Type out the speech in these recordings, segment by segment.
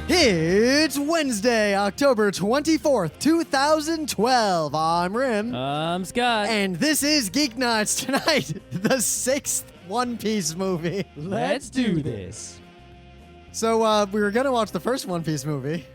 It's Wednesday, October 24th, 2012. I'm Rim. I'm Scott. And this is Geeknights tonight, the sixth One Piece movie. Let's do this. So we were going to watch the first One Piece movie,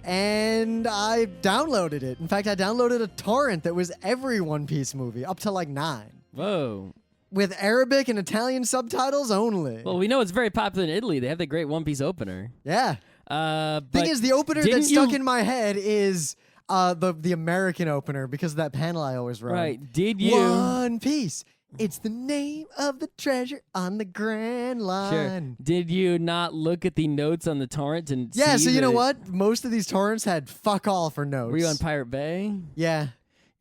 and I downloaded it. In fact, I downloaded a torrent that was every One Piece movie, up to like 9. Whoa. With Arabic and Italian subtitles only. Well, we know it's very popular in Italy. They have the great One Piece opener. Yeah. But Thing is, the opener that's stuck in my head is the American opener because of that panel I always write. Right. Did you? One Piece. It's the name of the treasure on the Grand Line. Sure. Did you not look at the notes on the torrent and Yeah, see so you know what? Most of these torrents had fuck all for notes. Were you on Pirate Bay? Yeah.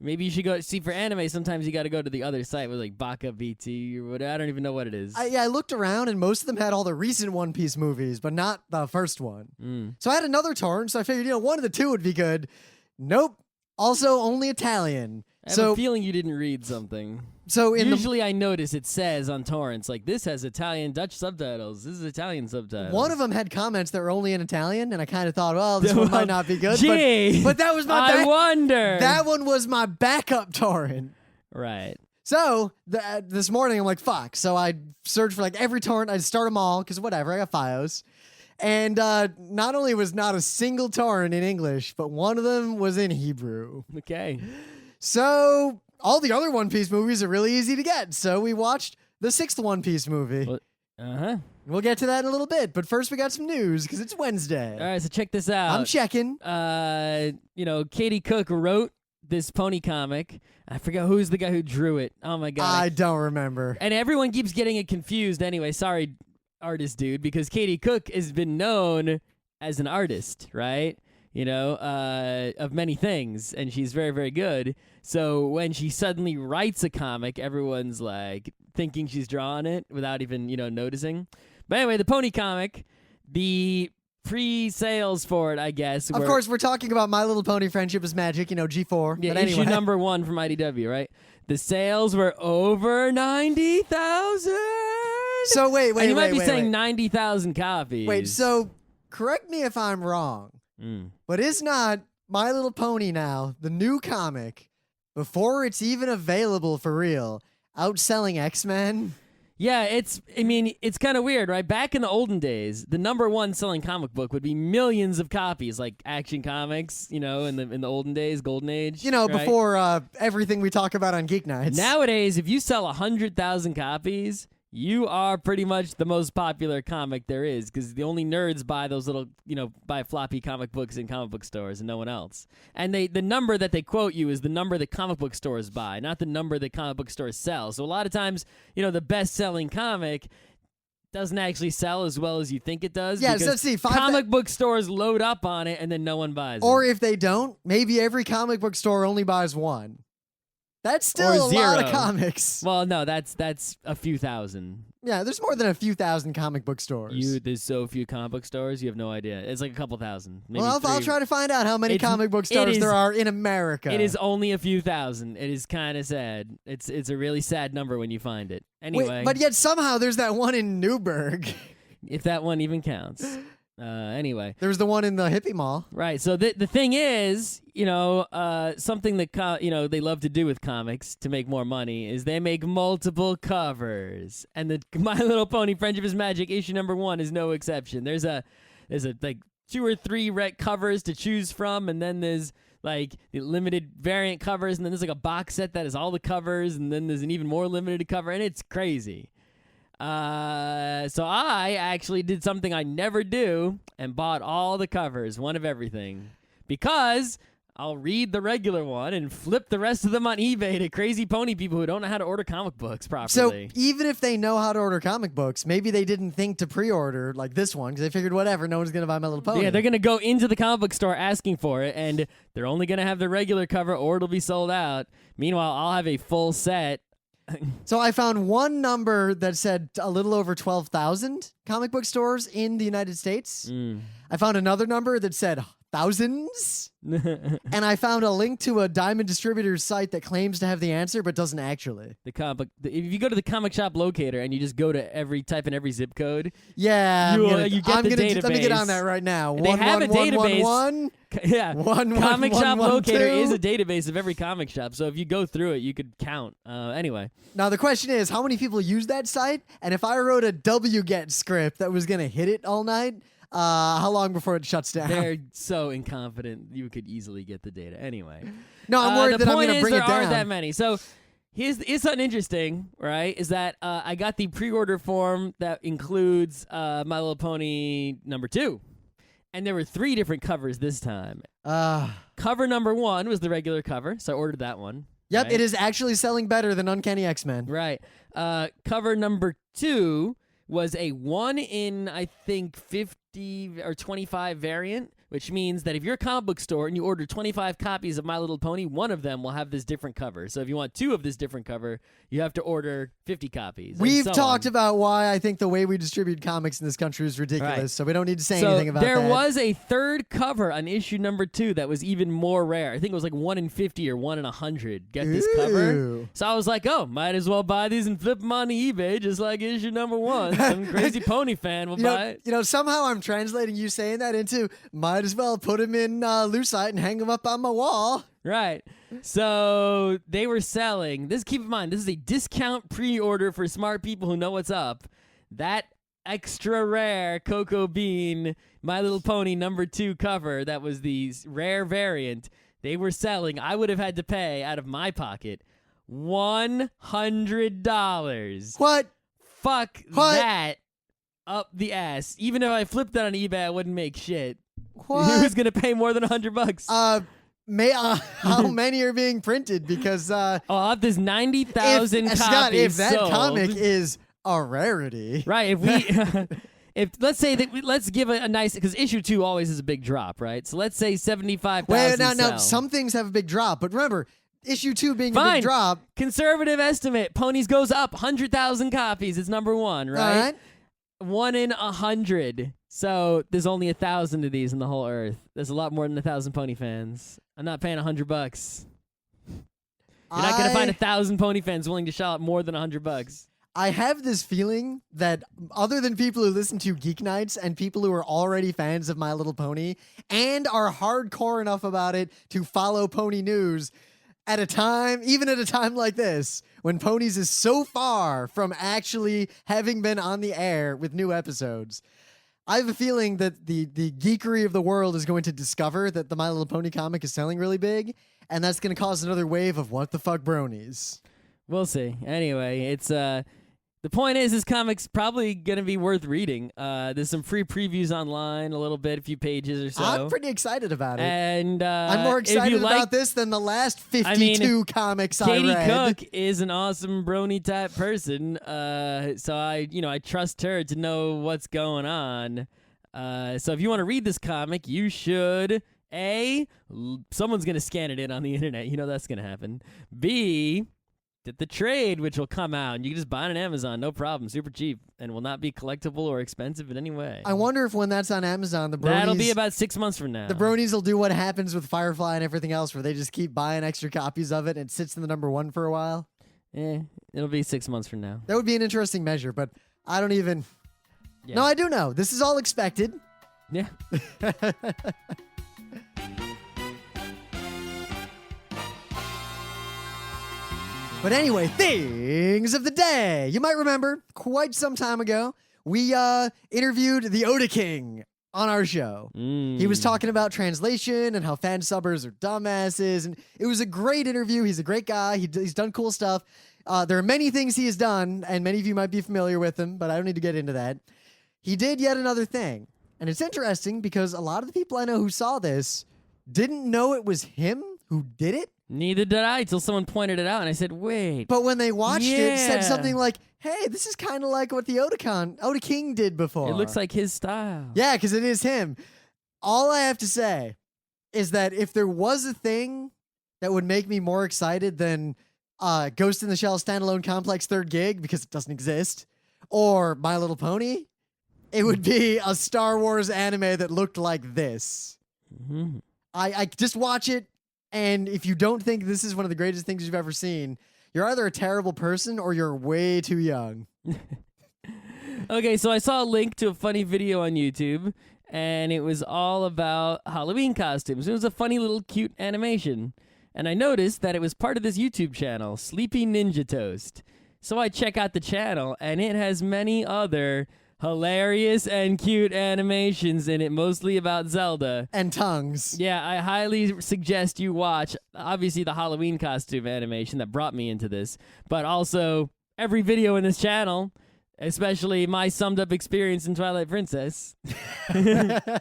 Maybe you should go see for anime. Sometimes you got to go to the other site with like Baka VT or whatever. I don't even know what it is. I looked around and most of them had all the recent One Piece movies, but not the first one. So I had another torrent, so I figured, one of the two would be good. Nope. Also only Italian. I have a feeling you didn't read something. So usually I notice it says on torrents like this has Italian Dutch subtitles. This is Italian subtitles. One of them had comments that were only in Italian, and I kind of thought, well, this one might not be good. Gee, but that was my I wonder. That one was my backup torrent. Right. So this morning I'm like, fuck. So I searched for like every torrent. I'd start them all because whatever. I got FiOS. And not only was not a single torrent in English, but one of them was in Hebrew. Okay. So all the other One Piece movies are really easy to get. So we watched the sixth One Piece movie. Uh-huh. We'll get to that in a little bit. But first we got some news because it's Wednesday. All right, so check this out. I'm checking. Katie Cook wrote this pony comic. I forgot who's the guy who drew it. Oh, my God. I don't remember. And everyone keeps getting it confused anyway. Sorry, artist dude, because Katie Cook has been known as an artist, right? Of many things, and she's very, very good. So when she suddenly writes a comic, everyone's like thinking she's drawing it without even, noticing. But anyway, the pony comic, the pre-sales for it, I guess. Of course, we're talking about My Little Pony Friendship is Magic, G4. Yeah, but anyway. issue number 1 from IDW, right? The sales were over 90,000. So wait. And you might be saying 90,000 copies. Wait, so correct me if I'm wrong, but is not My Little Pony now the new comic before it's even available for real, outselling X-Men? Yeah, it's kind of weird, right? Back in the olden days, the number 1 selling comic book would be millions of copies, like Action Comics, in the olden days, Golden Age. Right? Before everything we talk about on Geeknights. Nowadays, if you sell 100,000 copies, you are pretty much the most popular comic there is, because the only nerds buy those little, buy floppy comic books in comic book stores and no one else. And the number that they quote you is the number that comic book stores buy, not the number that comic book stores sell. So a lot of times, the best-selling comic doesn't actually sell as well as you think it does. Yeah, so let's see. Comic book stores load up on it and then no one buys it. Or if they don't, maybe every comic book store only buys one. That's still a lot of comics. Well, no, that's a few thousand. Yeah, there's more than a few thousand comic book stores. There's so few comic book stores, you have no idea. It's like a couple thousand. Maybe well, I'll try to find out how many comic book stores there are in America. It is only a few thousand. It is kind of sad. It's a really sad number when you find it. Anyway. Wait, but yet somehow there's that one in Newburgh. If that one even counts. Anyway. There was the one in the hippie mall. Right. So the thing is, something that, they love to do with comics to make more money is they make multiple covers. And the My Little Pony Friendship is Magic issue number 1 is no exception. There's like 2 or 3 covers to choose from, and then there's like the limited variant covers, and then there's like a box set that has all the covers, and then there's an even more limited cover, and it's crazy. So I actually did something I never do and bought all the covers, one of everything, because I'll read the regular one and flip the rest of them on eBay to crazy pony people who don't know how to order comic books properly. So even if they know how to order comic books, maybe they didn't think to pre-order like this one because they figured whatever, no one's going to buy My Little Pony. Yeah, they're going to go into the comic book store asking for it, and they're only going to have the regular cover or it'll be sold out. Meanwhile, I'll have a full set. So I found one number that said a little over 12,000 comic book stores in the United States. I found another number that said thousands. And I found a link to a Diamond Distributors site that claims to have the answer but doesn't actually. If you go to the comic shop locator and you just go to type in every zip code. Yeah, you get the database. Let me get on that right now. They have a database. Yeah, comic shop locator is a database of every comic shop. So if you go through it, you could count. Anyway. Now the question is, how many people use that site? And if I wrote a wget script that was gonna hit it all night, how long before it shuts down? They're so incompetent, you could easily get the data. Anyway. No, I'm worried that I'm going to bring it down. There aren't that many. So here's something interesting, right? Is that I got the pre-order form that includes My Little Pony #2. And there were 3 different covers this time. Cover number 1 was the regular cover, so I ordered that one. Yep, right? It is actually selling better than Uncanny X-Men. Right. Cover number 2 was a 1 in, I think, 50 or 25 variant, which means that if you're a comic book store and you order 25 copies of My Little Pony, one of them will have this different cover. So if you want 2 of this different cover, you have to order 50 copies. We've talked about why I think the way we distribute comics in this country is ridiculous, right. So we don't need to say anything about that. There was a 3rd cover on issue number 2 that was even more rare. I think it was like 1 in 50 or 1 in 100. Get this cover? So I was like, oh, might as well buy these and flip them on eBay just like issue number 1. Some crazy pony fan will buy it. You know, somehow I'm translating you saying that into might as well put him in lucite and hang him up on my wall. Right. So they were selling. Keep in mind, this is a discount pre-order for smart people who know what's up. That extra rare Cocoa Bean My Little Pony #2 cover, that was the rare variant, they were selling. I would have had to pay out of my pocket $100. What? Fuck that up the ass. Even if I flipped that on eBay, I wouldn't make shit. What? Who's gonna pay more than $100? How many are being printed? Because there's 90,000 copies. Scott, if that sold. comic is a rarity, right? If we, let's say that let's give a nice, because issue 2 always is a big drop, right? So let's say 75,000. Well, no, sell. some things have a big drop, but remember, issue 2 being a Fine. big drop. Conservative estimate: Ponies goes up 100,000 copies. It's number 1, right? All right. 1 in 100. So there's only 1,000 of these in the whole earth. There's a lot more than 1,000 pony fans. I'm not paying $100. You're not gonna find 1,000 pony fans willing to shell out more than $100. I have this feeling that other than people who listen to Geeknights and people who are already fans of My Little Pony and are hardcore enough about it to follow pony news, even at a time like this, when Ponies is so far from actually having been on the air with new episodes, I have a feeling that the geekery of the world is going to discover that the My Little Pony comic is selling really big, and that's going to cause another wave of what the fuck bronies. We'll see. Anyway, it's the point is, this comic's probably going to be worth reading. There's some free previews online, a few pages or so. I'm pretty excited about it. And I'm more excited about this than the last 52 comics I read. Katie Cook is an awesome brony type person, so I trust her to know what's going on. So if you want to read this comic, you should. A, someone's going to scan it in on the internet. You know that's going to happen. B, get the trade, which will come out, and you can just buy it on Amazon, no problem, super cheap, and will not be collectible or expensive in any way. I wonder if when that's on Amazon, the bronies... That'll be about 6 months from now. The bronies will do what happens with Firefly and everything else, where they just keep buying extra copies of it, and it sits in the #1 for a while. It'll be 6 months from now. That would be an interesting measure, but I don't even... Yeah. No, I do know. This is all expected. Yeah. But anyway, things of the day. You might remember, quite some time ago, we interviewed the Oda King on our show. He was talking about translation and how fan subbers are dumbasses, and it was a great interview. He's a great guy. He's done cool stuff. There are many things he has done, and many of you might be familiar with him, but I don't need to get into that. He did yet another thing, and it's interesting because a lot of the people I know who saw this didn't know it was him who did it. Neither did I till someone pointed it out, and I said, wait. But when they watched it, said something like, hey, this is kind of like what the Oda King did before. It looks like his style. Yeah, because it is him. All I have to say is that if there was a thing that would make me more excited than Ghost in the Shell standalone complex 3rd gig, because it doesn't exist, or My Little Pony, it would be a Star Wars anime that looked like this. Mhm. I just watch it, and if you don't think this is one of the greatest things you've ever seen, you're either a terrible person or you're way too young. Okay, so I saw a link to a funny video on YouTube, and it was all about Halloween costumes. It was a funny little cute animation. And I noticed that it was part of this YouTube channel, Sleepy Ninja Toast. So I check out the channel, and it has many other hilarious and cute animations in it, mostly about Zelda. And tongues. Yeah, I highly suggest you watch, obviously, the Halloween costume animation that brought me into this, but also every video in this channel, especially my summed up experience in Twilight Princess. This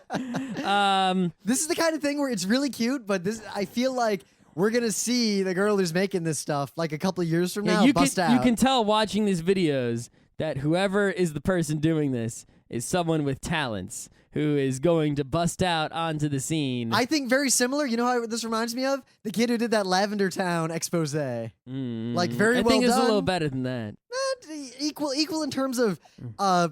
is the kind of thing where it's really cute, but I feel like we're going to see the girl who's making this stuff like a couple of years from now you bust out. You can tell watching these videos that whoever is the person doing this is someone with talents who is going to bust out onto the scene. I think very similar. You know how this reminds me of? The kid who did that Lavender Town expose. Like, very well done. I think it's a little better than that. Equal in terms of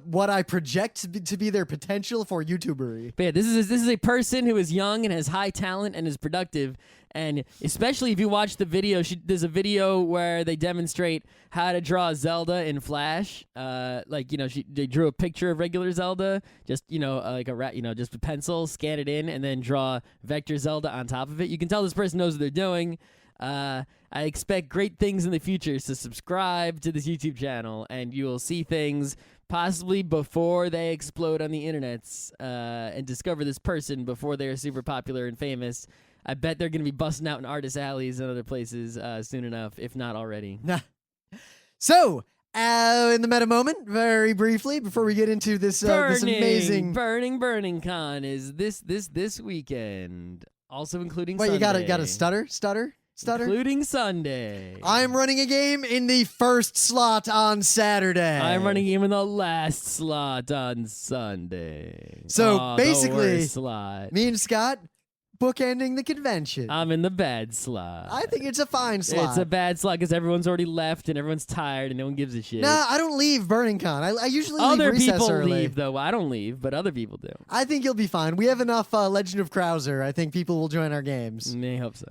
what I project to be their potential for YouTubery. But yeah, this is a person who is young and has high talent and is productive. And especially if you watch the video, there's a video where they demonstrate how to draw Zelda in Flash. They drew a picture of regular Zelda, just like a rat, just a pencil, scan it in, and then draw vector Zelda on top of it. You can tell this person knows what they're doing. I expect great things in the future, so subscribe to this YouTube channel, and you will see things possibly before they explode on the internets, and discover this person before they're super popular and famous. I bet they're going to be busting out in artist alleys and other places soon enough, if not already. So, in the meta moment, very briefly, before we get into this amazing... Burning Con is this weekend, also including Sunday. Wait, you got to stutter? Including Sunday. I'm running a game in the first slot on Saturday. I'm running a game in the last slot on Sunday. So, basically, the worst slot. Me and Scott... bookending the convention. I'm in the bad slot. I think it's a fine slot. It's a bad slot because everyone's already left and everyone's tired and no one gives a shit. Nah, I don't leave Burning Con. I usually other leave recess people early. leave though. I don't leave, but other people do. I think you'll be fine. We have enough Legend of Krauser. I think people will join our games. I hope so.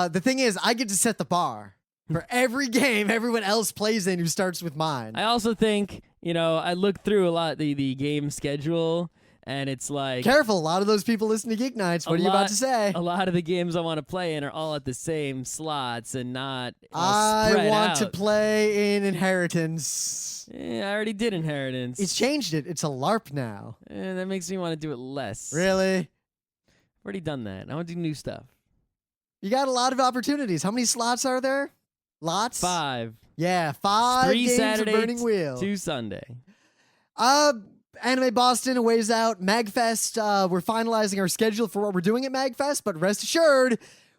The thing is, I get to set the bar for every game everyone else plays in who starts with mine. I also think, I looked through a lot the game schedule. And it's like... Careful, a lot of those people listen to Geeknights. What are you about to say? A lot of the games I want to play in are all at the same slots and not I want to out. play in Inheritance. I already did Inheritance. It's changed it. It's a LARP now. That makes me want to do it less. Really? I've already done that. I want to do new stuff. You got a lot of opportunities. How many slots are there? Lots? 5. Yeah, 5 3 games Saturday, of Burning Wheel. 2 Sunday. Anime Boston, a ways out. MagFest, we're finalizing our schedule for what we're doing at MagFest, but rest assured,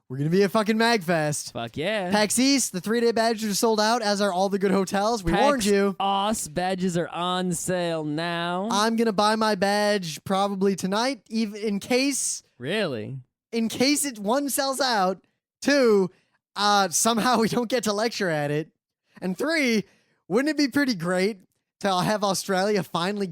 we're going to be at fucking MagFest. Fuck yeah. PAX East, the 3-day badges are sold out, as are all the good hotels. We warned you. PAX badges are on sale now. I'm going to buy my badge probably tonight, even in case... Really? In case one sells out. 2, somehow we don't get to lecture at it. And 3, wouldn't it be pretty great to have Australia finally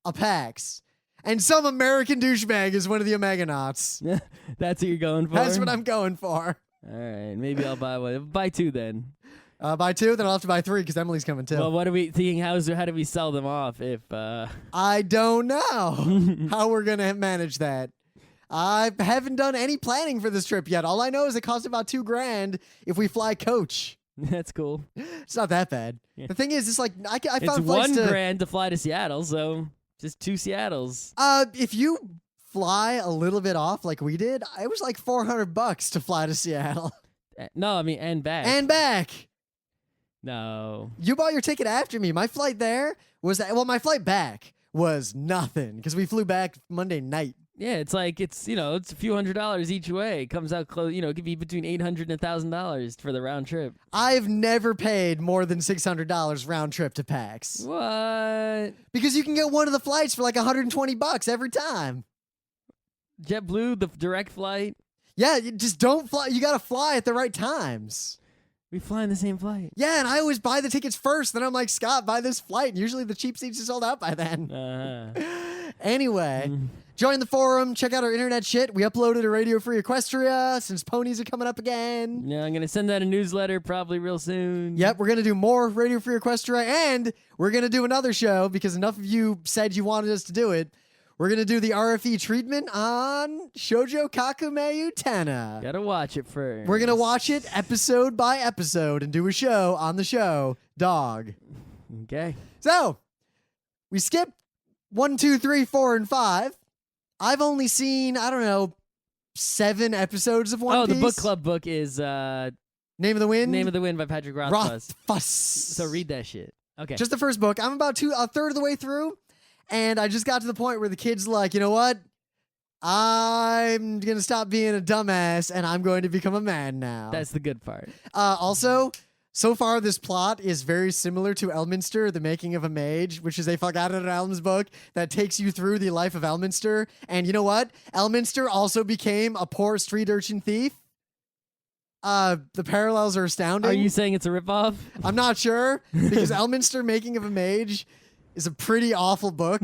a PAX, and some American douchebag is one of the Omeganauts. That's what you're going for? That's what I'm going for. All right, maybe I'll buy one. Buy 2 then. Buy 2, then I'll have to buy 3 because Emily's coming too. Well, what are we thinking? How do we sell them off if... I don't know how we're going to manage that. I haven't done any planning for this trip yet. All I know is it costs about $2,000 if we fly coach. That's cool. It's not that bad. Yeah. The thing is, it's like I found it's flights $1,000 to fly to Seattle, so just 2 Seattles. If you fly a little bit off like we did, it was like $400 to fly to Seattle. No, I mean and back. And back. No. You bought your ticket after me. My flight there was my flight back was nothing because we flew back Monday night. Yeah, it's like it's a few $100s each way. It comes out close. It could be between $800 and $1,000 for the round trip. I've never paid more than $600 round trip to PAX. What? Because you can get one of the flights for like $120 every time. JetBlue, the direct flight. Yeah, you just don't fly. You gotta fly at the right times. We fly in the same flight. Yeah, and I always buy the tickets first. Then I'm like, Scott, buy this flight. And usually the cheap seats are sold out by then. Anyway, Join the forum. Check out our internet shit. We uploaded a Radio Free Equestria since ponies are coming up again. Yeah, I'm going to send out a newsletter probably real soon. Yep, we're going to do more Radio Free Equestria, and we're going to do another show because enough of you said you wanted us to do it. We're going to do the RFE treatment on Shoujo Kakume Utena. Gotta watch it first. We're going to watch it episode by episode and do a show on the show, Dog. Okay. So, we skipped 1, 2, 3, 4, and 5. I've only seen, 7 episodes of One Piece. The book club book is Name of the Wind? Name of the Wind by Patrick Rothfuss. Rothfuss. So read that shit. Okay. Just the first book. I'm about a third of the way through, and I just got to the point where the kid's like, you know what? I'm going to stop being a dumbass, and I'm going to become a man now. That's the good part. Also, so far this plot is very similar to Elminster, The Making of a Mage, which is a Forgotten Realms book that takes you through the life of Elminster. And you know what? Elminster also became a poor street urchin thief. The parallels are astounding. Are you saying it's a ripoff? I'm not sure, because Elminster Making of a Mage is a pretty awful book.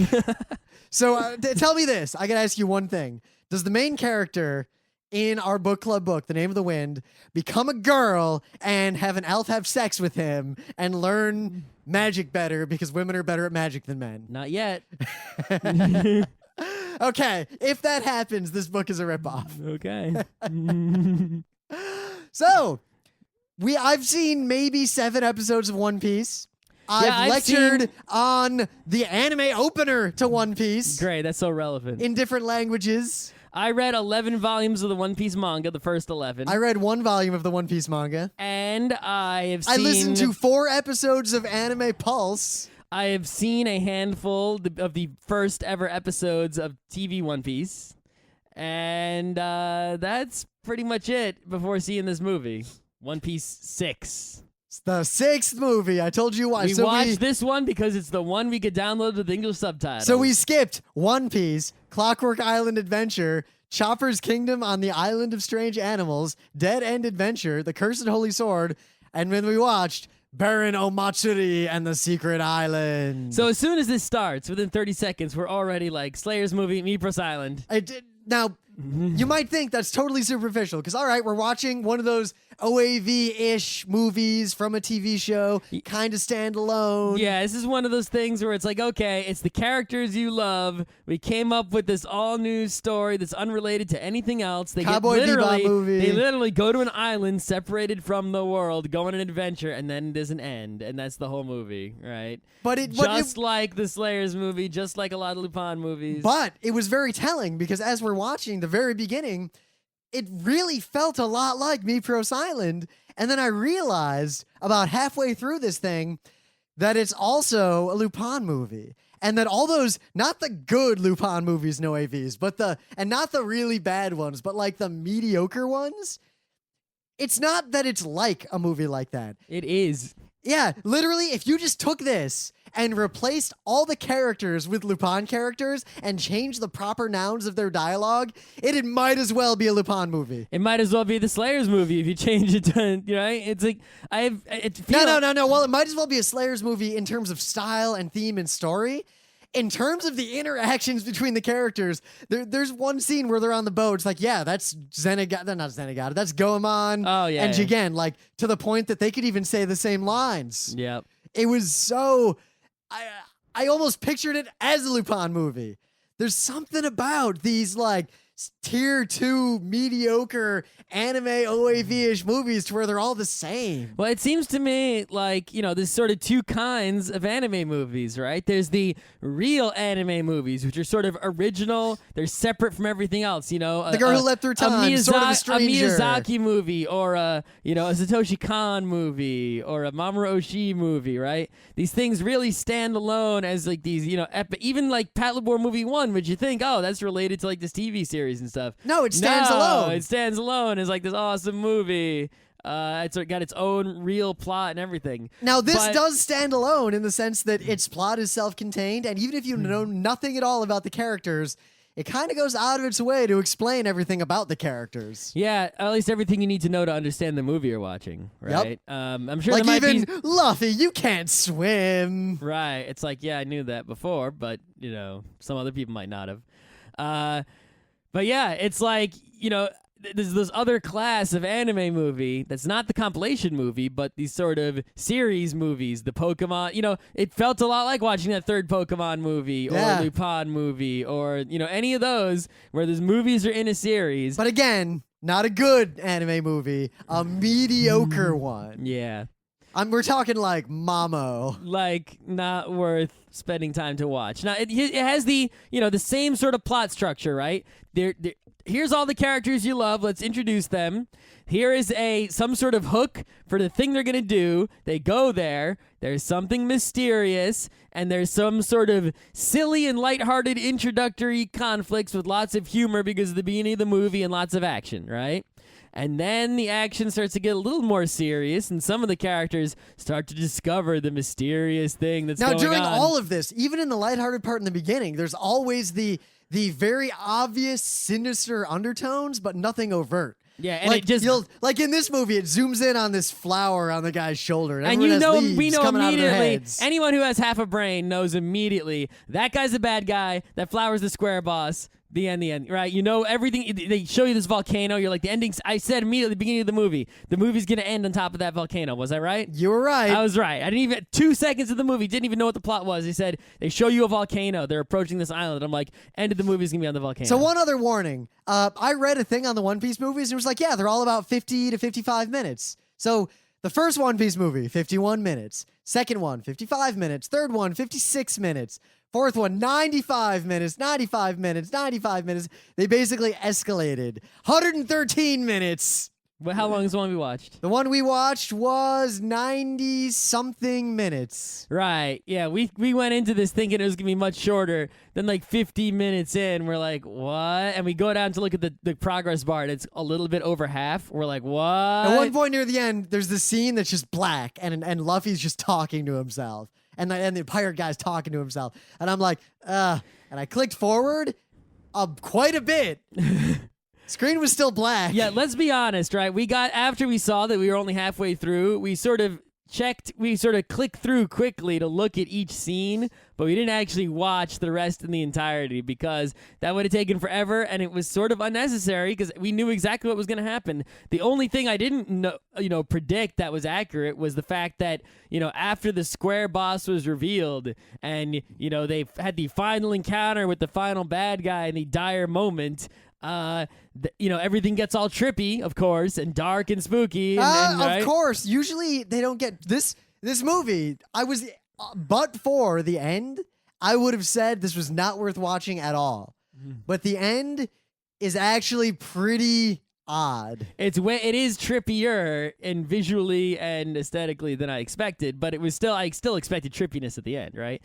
So tell me this. I got to ask you one thing. Does the main character in our book club book, The Name of the Wind, become a girl and have an elf have sex with him and learn magic better because women are better at magic than men? Not yet. Okay, if that happens, this book is a ripoff. Okay. So, I've seen maybe 7 episodes of One Piece. I've I've lectured seen- on the anime opener to One Piece Great. That's so relevant. in different languages. I read 11 volumes of the One Piece manga, the first 11. I read 1 volume of the One Piece manga. And I have seen... I listened to 4 episodes of Anime Pulse. I have seen a handful of the first ever episodes of TV One Piece. And that's pretty much it before seeing this movie. One Piece 6. It's the 6th movie. I told you why. We watched this one because it's the one we could download with English subtitles. So we skipped One Piece, Clockwork Island Adventure, Chopper's Kingdom on the Island of Strange Animals, Dead End Adventure, The Cursed Holy Sword, and then we watched Baron Omatsuri and the Secret Island. So as soon as this starts, within 30 seconds, we're already like, Slayer's movie, Mipros Island. Now, you might think that's totally superficial because, all right, we're watching one of those OAV-ish movies from a TV show, kind of standalone. Yeah, this is one of those things where it's like, okay, it's the characters you love. We came up with this all-new story that's unrelated to anything else. They Cowboy Bebop movie. They literally go to an island separated from the world, go on an adventure, and then it doesn't end, and that's the whole movie, right? But like the Slayers movie, just like a lot of Lupin movies. But it was very telling because as we're watching the very beginning, it really felt a lot like Mipros Island. And then I realized about halfway through this thing that it's also a Lupin movie. And that all those, not the good Lupin movies in OAVs, and not the really bad ones, but like the mediocre ones, it's not that it's like a movie like that. It is. Yeah, literally, if you just took this and replaced all the characters with Lupin characters and changed the proper nouns of their dialogue, it might as well be a Lupin movie. It might as well be the Slayers movie if you change it to, right? It's like, No. Well, it might as well be a Slayers movie in terms of style and theme and story. In terms of the interactions between the characters, there's one scene where they're on the boat. It's like, yeah, that's Zenigata, not Zenigata, that's Goemon and Jigen, like to the point that they could even say the same lines. Yep. It was so... I almost pictured it as a Lupin movie. There's something about these like tier 2 mediocre anime OAV-ish movies to where they're all the same. Well, it seems to me like, there's sort of 2 kinds of anime movies, right? There's the real anime movies, which are sort of original. They're separate from everything else, The Girl Who Leapt Through Time, Sort of a Stranger. A Miyazaki movie, or a Satoshi Kon movie, or a Mamoru Oshii movie, right? These things really stand alone as like these, even like Patlabor Movie 1, which you think, oh, that's related to like this TV series and stuff. No, it stands alone. It stands alone as like this awesome movie. It's got its own real plot and everything. Now, this does stand alone in the sense that its plot is self-contained, and even if you know nothing at all about the characters, it kind of goes out of its way to explain everything about the characters. Yeah, at least everything you need to know to understand the movie you're watching, right? Yep. I'm sure like there might even be... Luffy, you can't swim. Right. It's like, yeah, I knew that before, but, some other people might not have. But yeah, it's like, there's this other class of anime movie that's not the compilation movie, but these sort of series movies, the Pokemon, it felt a lot like watching that third Pokemon movie or Lupin movie or, any of those where those movies are in a series. But again, not a good anime movie, a mediocre one. Yeah. We're talking like Mamo. Like, not worth spending time to watch. Now, it has the same sort of plot structure, right? Here's all the characters you love. Let's introduce them. Here is some sort of hook for the thing they're going to do. They go there. There's something mysterious, and there's some sort of silly and lighthearted introductory conflicts with lots of humor because of the beginning of the movie and lots of action, right? And then the action starts to get a little more serious, and some of the characters start to discover the mysterious thing that's going on. Now, during all of this, even in the lighthearted part in the beginning, there's always the very obvious sinister undertones, but nothing overt. Yeah, and like, it just like in this movie, it zooms in on this flower on the guy's shoulder, and we know coming out of their immediately. heads. Anyone who has half a brain knows immediately that guy's a bad guy. That flower's the square boss. The end, right? You know everything. They show you this volcano. You're like, the ending's. I said immediately at the beginning of the movie, the movie's gonna end on top of that volcano. Was I right? You were right. I was right. I didn't even 2 seconds of the movie. Didn't even know what the plot was. They said they show you a volcano. They're approaching this island. I'm like, end of the movie's gonna be on the volcano. So one other warning. I read a thing on the One Piece movies, and it was like, yeah, they're all about 50 to 55 minutes. So the first One Piece movie, 51 minutes. Second one, 55 minutes. Third one, 56 minutes. Fourth one, 95 minutes, 95 minutes, 95 minutes. They basically escalated. 113 minutes. Well, how long is the one we watched? The one we watched was 90-something minutes. Right. Yeah, we went into this thinking it was going to be much shorter. Then like 50 minutes in, we're like, what? And we go down to look at the progress bar, and it's a little bit over half. We're like, what? At one point near the end, there's this scene that's just black, and Luffy's just talking to himself. And the pirate guy's talking to himself. And I'm like, and I clicked forward quite a bit. Screen was still black. Yeah, let's be honest, right? After we saw that we were only halfway through, we sort of clicked through quickly to look at each scene, but we didn't actually watch the rest in the entirety because that would have taken forever, and it was sort of unnecessary because we knew exactly what was going to happen. The only thing I didn't know, predict that was accurate was the fact that, after the square boss was revealed and, they had the final encounter with the final bad guy in the dire moment, everything gets all trippy, of course, and dark and spooky. Right? Of course. Usually they don't get this movie. But for the end, I would have said this was not worth watching at all. But the end is actually pretty odd. It is trippier and visually and aesthetically than I expected, but I still expected trippiness at the end, right?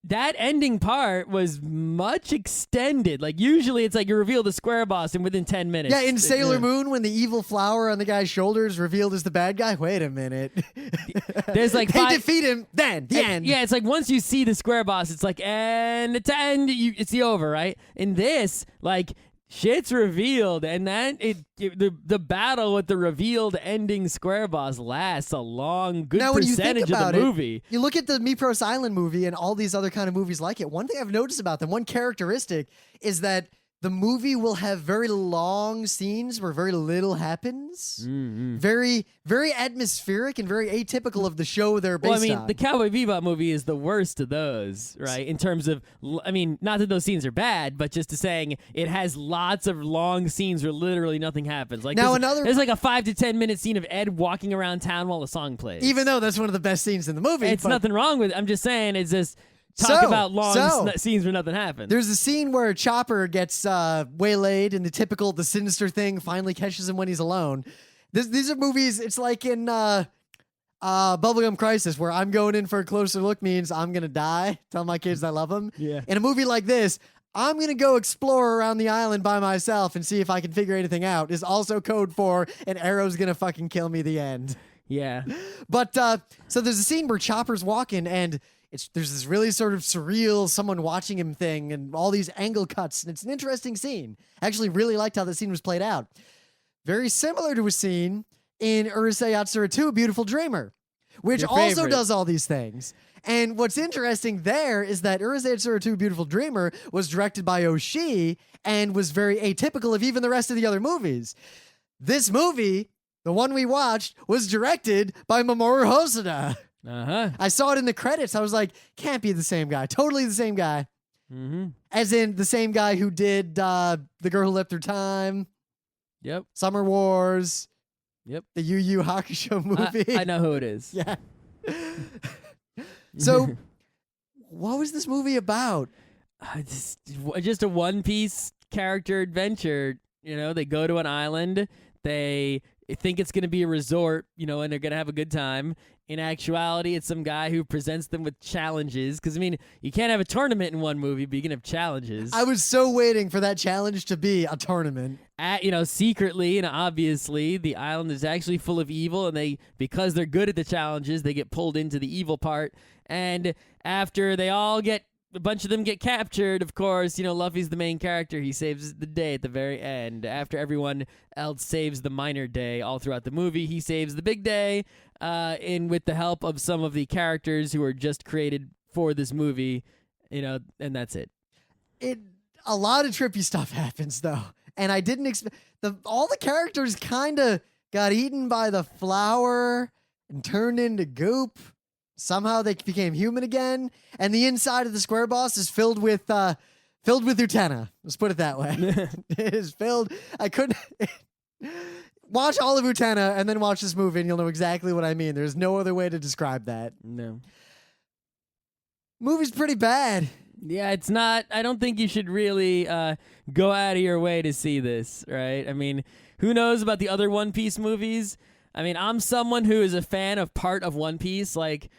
That ending part was much extended. Like, usually it's like you reveal the square boss and within 10 minutes. Yeah, in Sailor Moon, when the evil flower on the guy's shoulder is revealed as the bad guy. Wait a minute. There's like they defeat him, then the end. Yeah, it's like once you see the square boss, it's like, and it's the over, right? In this, like, shit's revealed, and then the battle with the revealed ending square boss lasts a long, good percentage of the movie. You look at the Mipros Island movie and all these other kind of movies like it. One thing I've noticed about them, one characteristic, is that the movie will have very long scenes where very little happens. Mm-hmm. Very, very atmospheric and very atypical of the show they're based on. The Cowboy Bebop movie is the worst of those, right? In terms of, not that those scenes are bad, but just to saying it has lots of long scenes where literally nothing happens. Like now there's like a 5 to 10 minute scene of Ed walking around town while a song plays. Even though that's one of the best scenes in the movie. It's nothing wrong with it. I'm just saying it's just... about long scenes where nothing happens. There's a scene where Chopper gets waylaid, and the sinister thing finally catches him when he's alone. These are movies, it's like in Bubblegum Crisis, where I'm going in for a closer look means I'm going to die. Tell my kids I love them. Yeah. In a movie like this, I'm going to go explore around the island by myself and see if I can figure anything out is also code for an arrow's going to fucking kill me the end. Yeah. But, so there's a scene where Chopper's walking, and there's this really sort of surreal someone watching him thing and all these angle cuts, and it's an interesting scene. I actually really liked how the scene was played out. Very similar to a scene in Urusei Yatsura 2, Beautiful Dreamer, which Your also favorite. does all these things. And what's interesting there is that Urusei Yatsura 2 Beautiful Dreamer was directed by Oshii and was very atypical of even the rest of the other movies. This movie, the one we watched, was directed by Mamoru Hosoda. Uh-huh. I saw it in the credits. I was like, can't be the same guy. Totally the same guy. Mm-hmm. As in the same guy who did The Girl Who Lived Through Time, Yep. Summer Wars, Yep. the Yu Yu Hakusho movie. I know who it is. Yeah. So, what was this movie about? Just a One Piece character adventure. You know, they go to an island. They think it's going to be a resort, you know, and they're going to have a good time. In actuality, it's some guy who presents them with challenges. Because, I mean, you can't have a tournament in one movie, but you can have challenges. I was so waiting for that challenge to be a tournament. Secretly and obviously, the island is actually full of evil, and because they're good at the challenges, they get pulled into the evil part. And after a bunch of them get captured, of course, you know, Luffy's the main character. He saves the day at the very end. After everyone else saves the minor day all throughout the movie, he saves the big day, and with the help of some of the characters who are just created for this movie, you know, and that's it. A lot of trippy stuff happens, though. And I didn't expect... all the characters kind of got eaten by the flower and turned into goop. Somehow they became human again, and the inside of the square boss is filled with Utena. Let's put it that way. It is filled. I couldn't watch all of Utena and then watch this movie, and you'll know exactly what I mean. There's no other way to describe that. No. Movie's pretty bad. Yeah, it's not. I don't think you should really go out of your way to see this, right? I mean, who knows about the other One Piece movies? I mean, I'm someone who is a fan of part of One Piece. Like,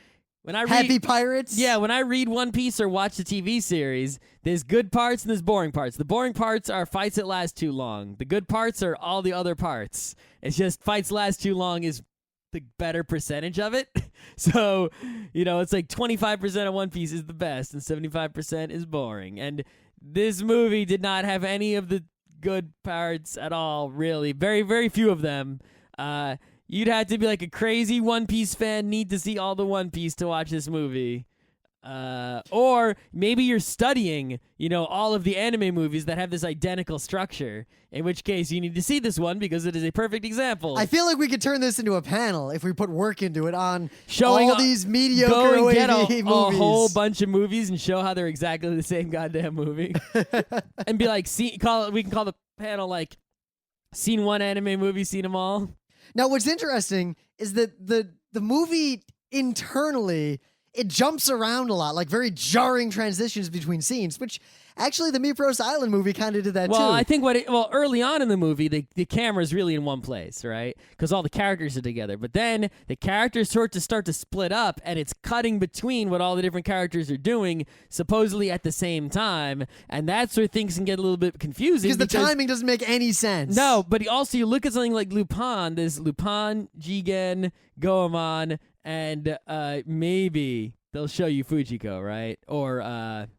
when I read... Happy Pirates? Yeah, when I read One Piece or watch the TV series, there's good parts and there's boring parts. The boring parts are fights that last too long. The good parts are all the other parts. It's just fights last too long is the better percentage of it. So, you know, it's like 25% of One Piece is the best and 75% is boring. And this movie did not have any of the good parts at all, really. Very, very few of them. You'd have to be like a crazy One Piece fan, need to see all the One Piece to watch this movie. Or maybe you're studying, you know, all of the anime movies that have this identical structure, in which case you need to see this one because it is a perfect example. I feel like we could turn this into a panel if we put work into it on Showing all these mediocre go and get movies. a whole bunch of movies and show how they're exactly the same goddamn movie. And be like, we can call the panel like, seen one anime movie, seen them all. Now, what's interesting is that the movie internally, it jumps around a lot, like very jarring transitions between scenes, which actually the Mipros Island movie kind of did that too. Well, I think early on in the movie, the camera's really in one place, right? Because all the characters are together. But then the characters start to split up, and it's cutting between what all the different characters are doing, supposedly at the same time, and that's where things can get a little bit confusing. Because the timing doesn't make any sense. No, but you look at something like Lupin, there's Lupin, Jigen, Goemon, and maybe they'll show you Fujiko, right? Or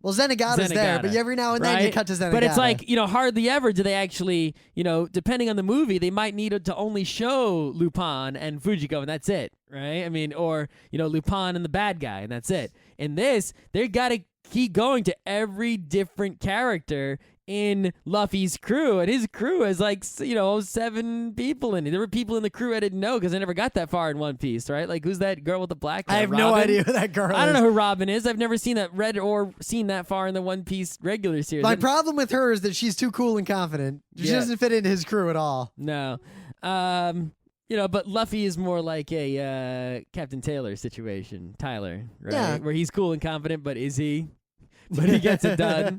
Zenigata's there, but every now and then you cut to Zenigata. But it's like, you know, hardly ever do they actually, you know, depending on the movie, they might need to only show Lupin and Fujiko, and that's it, right? I mean, or, you know, Lupin and the bad guy, and that's it. In this, they got to keep going to every different character in Luffy's crew, and his crew has like, you know, 7 people in it. There were people in the crew I didn't know because I never got that far in One Piece, right? Like, who's that girl with the black hair? I have Robin? no idea who that girl is. I don't know who Robin is. I've never seen that seen that far in the One Piece regular series. My problem with her is that she's too cool and confident. She doesn't fit into his crew at all. No. You know, but Luffy is more like a Captain Taylor situation, Tyler, right? Yeah. Where he's cool and confident, but is he? But he gets it done.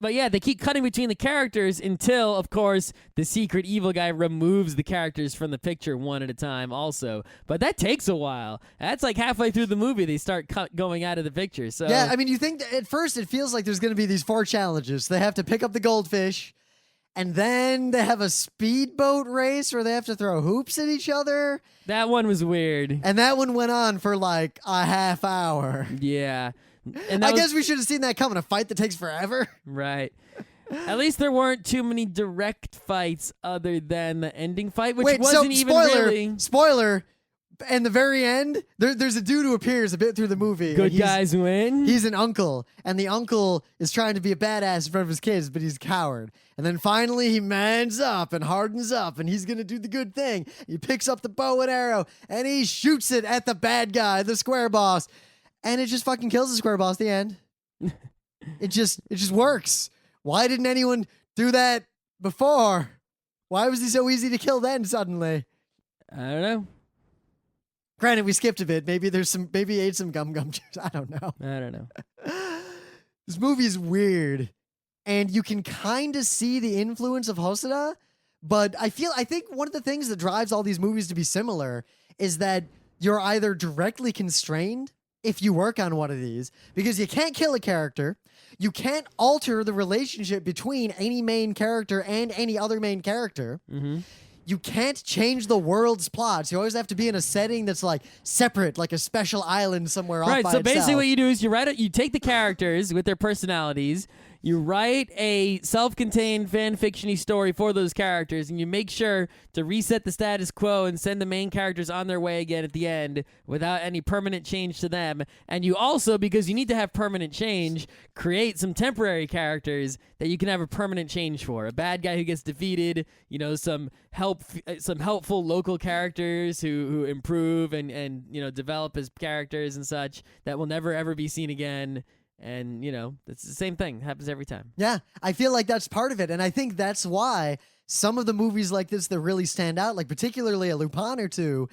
But yeah, they keep cutting between the characters until, of course, the secret evil guy removes the characters from the picture one at a time also. But that takes a while. That's like halfway through the movie they start going out of the picture. So yeah, I mean, you think at first it feels like there's going to be these 4 challenges. They have to pick up the goldfish, and then they have a speedboat race where they have to throw hoops at each other. That one was weird. And that one went on for like a half hour. Yeah. And I guess we should have seen that coming. A fight that takes forever. Right. At least there weren't too many direct fights other than the ending fight, which Wait, wasn't so even spoiler, really. Spoiler. And the very end, there's a dude who appears a bit through the movie. Good guys win. He's an uncle, and the uncle is trying to be a badass in front of his kids, but he's a coward. And then finally he mans up and hardens up, and he's going to do the good thing. He picks up the bow and arrow, and he shoots it at the bad guy, the square boss. And it just fucking kills the square boss at the end. It just works. Why didn't anyone do that before? Why was he so easy to kill then suddenly? I don't know. Granted, we skipped a bit. Maybe he ate some gum juice. I don't know. I don't know. This movie is weird. And you can kind of see the influence of Hosoda, but I think one of the things that drives all these movies to be similar is that you're either directly constrained if you work on one of these, because you can't kill a character, you can't alter the relationship between any main character and any other main character. Mm-hmm. You can't change the world's plots. You always have to be in a setting that's like separate, like a special island somewhere off by Right, so itself. basically what you do is you take the characters with their personalities, you write a self-contained fan fiction-y story for those characters, and you make sure to reset the status quo and send the main characters on their way again at the end without any permanent change to them. And you also, because you need to have permanent change, create some temporary characters that you can have a permanent change for. A bad guy who gets defeated, some helpful local characters who improve and develop as characters and such that will never ever be seen again. And, it's the same thing. It happens every time. Yeah, I feel like that's part of it. And I think that's why some of the movies like this that really stand out, like particularly a Lupin or two,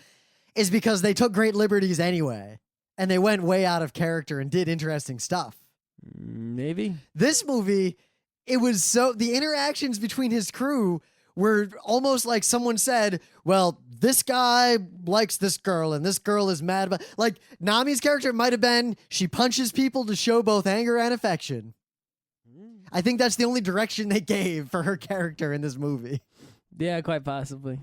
is because they took great liberties anyway. And they went way out of character and did interesting stuff. Maybe. This movie, the interactions between his crew were almost like someone said, well, this guy likes this girl and this girl is mad about... Like, Nami's character might have been, she punches people to show both anger and affection. I think that's the only direction they gave for her character in this movie. Yeah, quite possibly.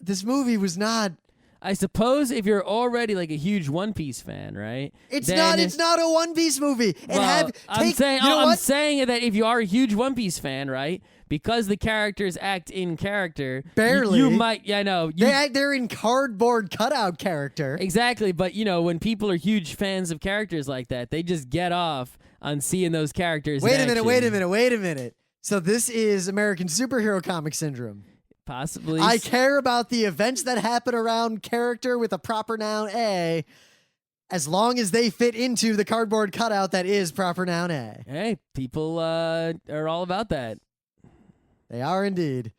This movie was not... I suppose if you're already like a huge One Piece fan, right? It's not a One Piece movie. I'm saying that if you are a huge One Piece fan, right? Because the characters act in character, barely. You might, yeah, I know. They're in cardboard cutout character. Exactly, but when people are huge fans of characters like that, they just get off on seeing those characters. Wait a minute. So this is American superhero comic syndrome. Possibly. I care about the events that happen around character with a proper noun A, as long as they fit into the cardboard cutout that is proper noun A. Hey, people are all about that. They are indeed.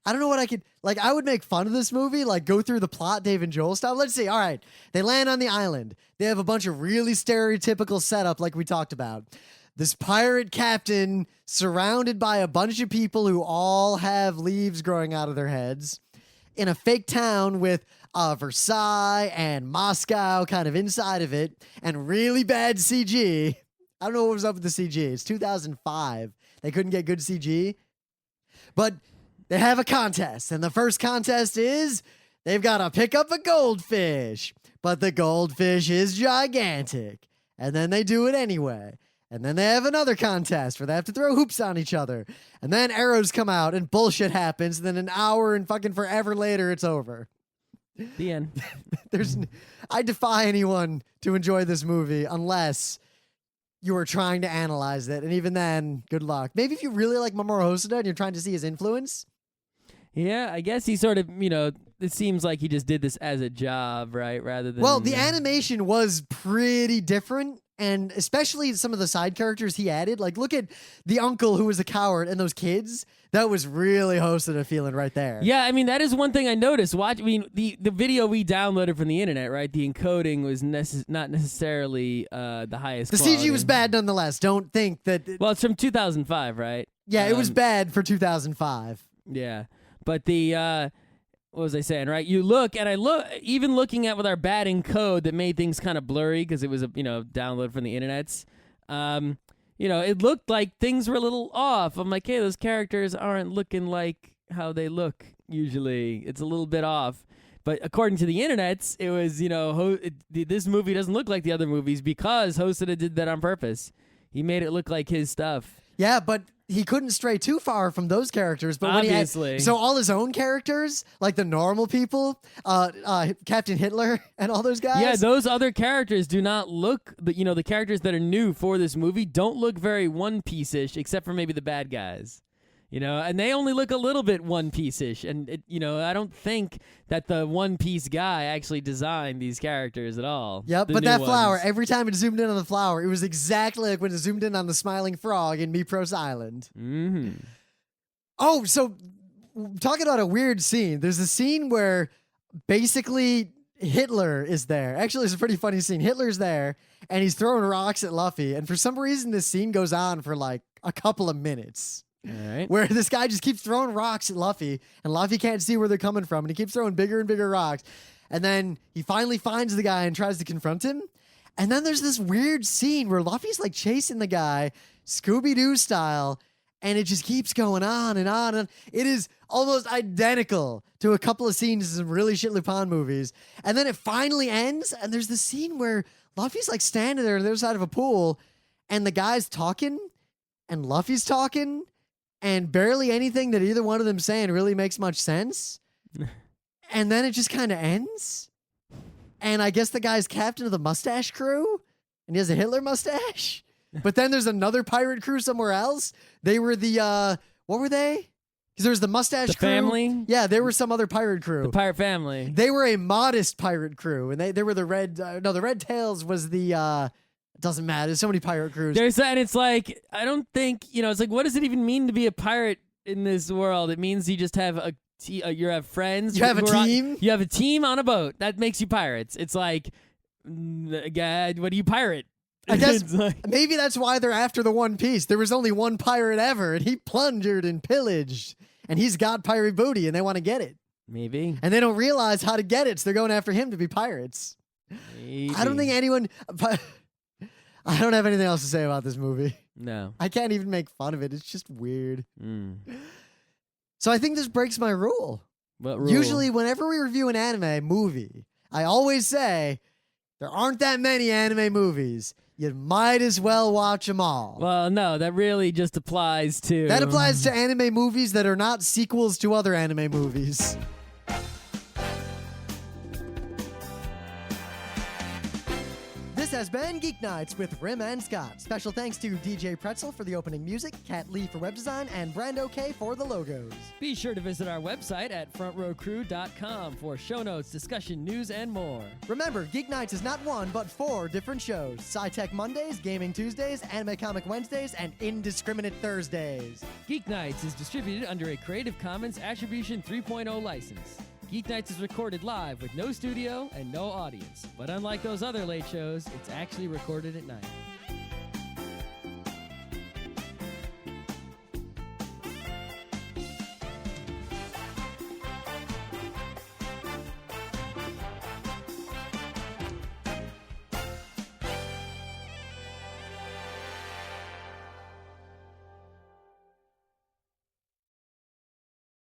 I don't know what I could... Like, I would make fun of this movie, like go through the plot Dave and Joel style. Let's see. All right. They land on the island. They have a bunch of really stereotypical setup like we talked about. This pirate captain surrounded by a bunch of people who all have leaves growing out of their heads in a fake town with Versailles and Moscow kind of inside of it and really bad CG. I don't know what was up with the CG. It's 2005. They couldn't get good CG. But they have a contest, and the first contest is they've got to pick up a goldfish, but the goldfish is gigantic. And then they do it anyway. And then they have another contest where they have to throw hoops on each other. And then arrows come out and bullshit happens. And then an hour and fucking forever later, it's over. The end. I defy anyone to enjoy this movie unless you are trying to analyze it. And even then, good luck. Maybe if you really like Mamoru Hosoda and you're trying to see his influence. Yeah, I guess he sort of, it seems like he just did this as a job, right? Rather than... Well, the animation was pretty different. And especially some of the side characters he added. Like, look at the uncle who was a coward and those kids. That was really Hosoda feeling right there. Yeah, I mean, that is one thing I noticed. The video we downloaded from the internet, right? The encoding was not necessarily the highest The quality. CG was bad nonetheless. Don't think that... Well, it's from 2005, right? Yeah, it was bad for 2005. Yeah. But the... what was I saying, right? You look, and even looking at with our bad encode that made things kind of blurry because it was a, download from the internets. It looked like things were a little off. I'm like, hey, those characters aren't looking like how they look usually. It's a little bit off. But according to the internets, it was, this movie doesn't look like the other movies because Hosoda did that on purpose. He made it look like his stuff. Yeah, but he couldn't stray too far from those characters. But Obviously. so all his own characters, like the normal people, Captain Hitler and all those guys. Yeah, those other characters do not look, the characters that are new for this movie don't look very One Piece-ish, except for maybe the bad guys. And they only look a little bit One Piece-ish. And, I don't think that the One Piece guy actually designed these characters at all. Yep, The but new that ones. flower, every time it zoomed in on the flower, it was exactly like when it zoomed in on the smiling frog in Mipros Island. Mm-hmm. Oh, so talking about a weird scene. There's a scene where basically Hitler is there. Actually, it's a pretty funny scene. Hitler's there, and he's throwing rocks at Luffy. And for some reason, this scene goes on for like a couple of minutes. All right. Where this guy just keeps throwing rocks at Luffy, and Luffy can't see where they're coming from, and he keeps throwing bigger and bigger rocks. And then he finally finds the guy and tries to confront him. And then there's this weird scene where Luffy's like chasing the guy, Scooby-Doo style, and it just keeps going on and on. And it is almost identical to a couple of scenes in some really shit Lupin movies. And then it finally ends, and there's this scene where Luffy's like standing there on the other side of a pool, and the guy's talking, and Luffy's talking, and barely anything that either one of them saying really makes much sense. And then it just kind of ends. And I guess the guy's captain of the mustache crew, and he has a Hitler mustache. But then there's another pirate crew somewhere else. They were the, what were they? Because there was the mustache The crew. family? Yeah, they were some other pirate crew. The pirate family. They were a modest pirate crew. And they were the red, the Red Tails was the, it doesn't matter. There's so many pirate crews. And it's like, I don't think, it's like, what does it even mean to be a pirate in this world? It means you just have you have friends. You have a team? You have a team on a boat. That makes you pirates. It's like, God, what do you pirate? I guess It's like- maybe that's why they're after the One Piece. There was only one pirate ever, and he plundered and pillaged, and he's got pirate booty, and they want to get it. Maybe. And they don't realize how to get it, so they're going after him to be pirates. Maybe. I don't think anyone... I don't have anything else to say about this movie. No. I can't even make fun of it. It's just weird. Mm. So I think this breaks my rule. What rule? Usually, whenever we review an anime movie, I always say, there aren't that many anime movies. You might as well watch them all. Well, no, that really just applies to... That applies to anime movies that are not sequels to other anime movies. This has been Geeknights with Rim and Scott. Special thanks to DJ Pretzel for the opening music, Kat Lee for web design, and Brando K for the logos. Be sure to visit our website at frontrowcrew.com for show notes, discussion, news, and more. Remember, Geeknights is not one, but 4 different shows. Sci-Tech Mondays, Gaming Tuesdays, Anime Comic Wednesdays, and Indiscriminate Thursdays. Geeknights is distributed under a Creative Commons Attribution 3.0 license. Geeknights is recorded live with no studio and no audience. But unlike those other late shows, it's actually recorded at night.